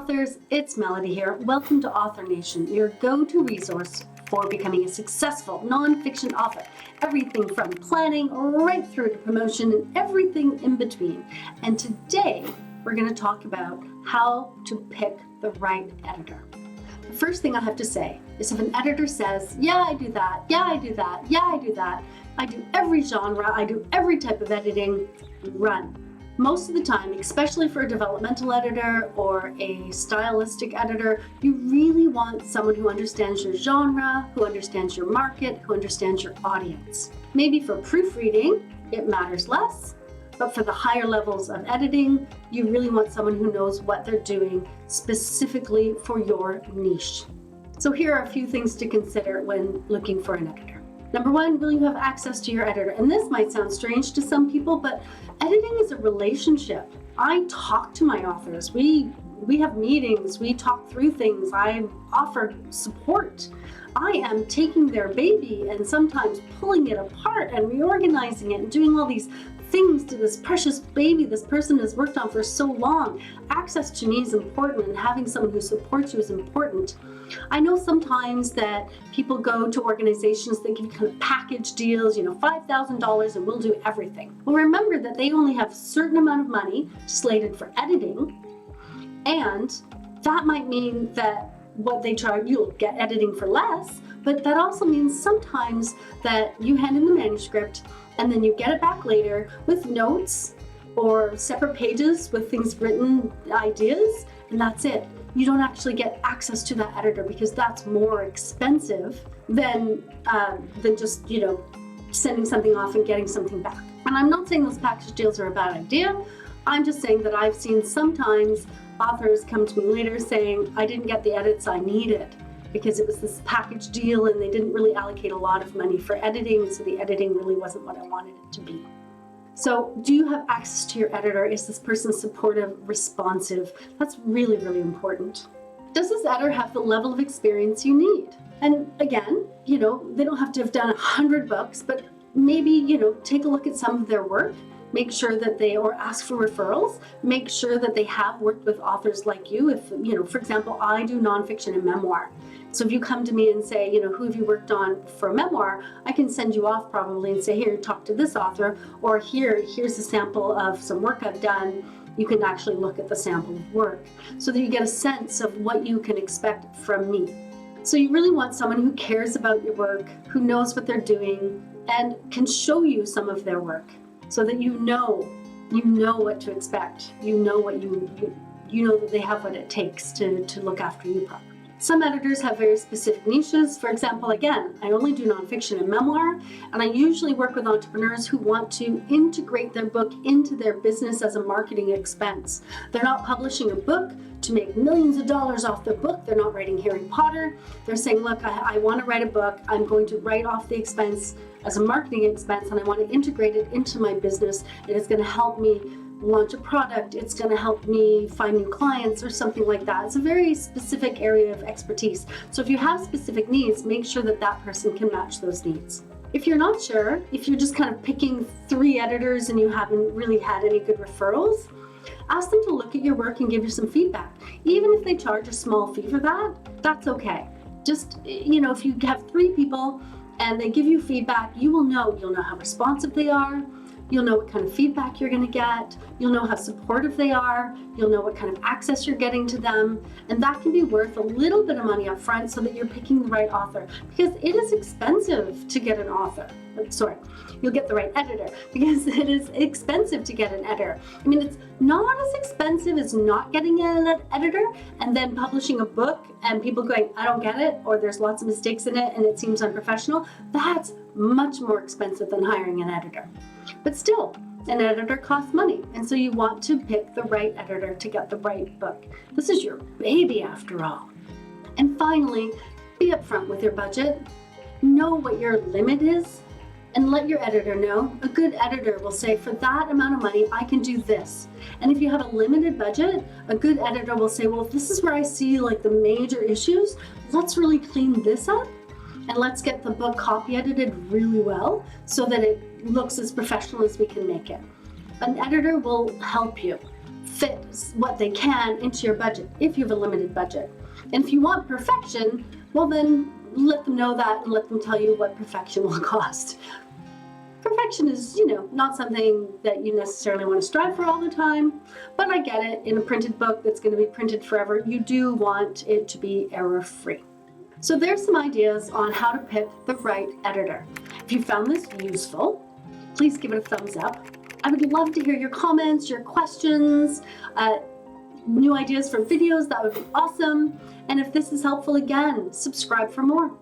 authors, it's Melody here. Welcome to Author Nation, your go-to resource for becoming a successful nonfiction author. Everything from planning right through to promotion and everything in between. And today we're going to talk about how to pick the right editor. The first thing I have to say is if an editor says, yeah, I do that, yeah, I do that, yeah, I do that, I do every genre, I do every type of editing, run. Most of the time, especially for a developmental editor or a stylistic editor, you really want someone who understands your genre, who understands your market, who understands your audience. Maybe for proofreading, it matters less, but for the higher levels of editing, you really want someone who knows what they're doing specifically for your niche. So here are a few things to consider when looking for an editor. Number one, will you have access to your editor? And this might sound strange to some people, but editing is a relationship. I talk to my authors. We have meetings, we talk through things, I offer support. I am taking their baby and sometimes pulling it apart and reorganizing it and doing all these things to this precious baby this person has worked on for so long. Access to me is important, and having someone who supports you is important. I know sometimes that people go to organizations that give kind of package deals, $5,000 and we'll do everything. Well, remember that they only have a certain amount of money slated for editing, and that might mean that what they charge, you'll get editing for less, but that also means sometimes that you hand in the manuscript and then you get it back later with notes or separate pages with things written, ideas, and that's it. You don't actually get access to that editor because that's more expensive than just, sending something off and getting something back. And I'm not saying those package deals are a bad idea. I'm just saying that I've seen sometimes authors come to me later saying, I didn't get the edits I needed because it was this package deal and they didn't really allocate a lot of money for editing, so the editing really wasn't what I wanted it to be. So do you have access to your editor? Is this person supportive, responsive? That's really, really important. Does this editor have the level of experience you need? And again, they don't have to have done 100 books, but maybe, take a look at some of their work. Make sure that or ask for referrals. Make sure that they have worked with authors like you. If, for example, I do nonfiction and memoir. So if you come to me and say, who have you worked on for a memoir, I can send you off probably and say, here, talk to this author, or here's a sample of some work I've done. You can actually look at the sample of work so that you get a sense of what you can expect from me. So you really want someone who cares about your work, who knows what they're doing, and can show you some of their work so that you know what to expect. You know that they have what it takes to look after you properly. Some editors have very specific niches. For example, again, I only do nonfiction and memoir, and I usually work with entrepreneurs who want to integrate their book into their business as a marketing expense. They're not publishing a book to make millions of dollars off their book. They're not writing Harry Potter. They're saying, look, I want to write a book. I'm going to write off the expense as a marketing expense, and I want to integrate it into my business, and it's going to help me launch a product, it's going to help me find new clients or something like that. It's a very specific area of expertise. So if you have specific needs, make sure that that person can match those needs. If you're not sure, if you're just kind of picking 3 editors and you haven't really had any good referrals, ask them to look at your work and give you some feedback. Even if they charge a small fee for that, that's okay. Just, if you have 3 people and they give you feedback, you'll know how responsive they are. You'll know what kind of feedback you're going to get. You'll know how supportive they are. You'll know what kind of access you're getting to them. And that can be worth a little bit of money up front so that you're picking the right author. Because it is expensive to get an author. You'll get the right editor because it is expensive to get an editor. I mean, it's not as expensive as not getting an editor and then publishing a book and people going, I don't get it, or there's lots of mistakes in it and it seems unprofessional. That's much more expensive than hiring an editor. But still, an editor costs money, and so you want to pick the right editor to get the right book. This is your baby after all. And finally, be upfront with your budget. Know what your limit is, and let your editor know. A good editor will say, for that amount of money, I can do this. And if you have a limited budget, a good editor will say, well, this is where I see the major issues. Let's really clean this up, and let's get the book copy edited really well so that it looks as professional as we can make it. An editor will help you fit what they can into your budget if you have a limited budget. And if you want perfection, well then let them know that and let them tell you what perfection will cost. Perfection is, not something that you necessarily want to strive for all the time, but I get it. In a printed book that's going to be printed forever, you do want it to be error-free. So there's some ideas on how to pick the right editor. If you found this useful, please give it a thumbs up. I would love to hear your comments, your questions, new ideas for videos. That would be awesome. And if this is helpful, again, subscribe for more.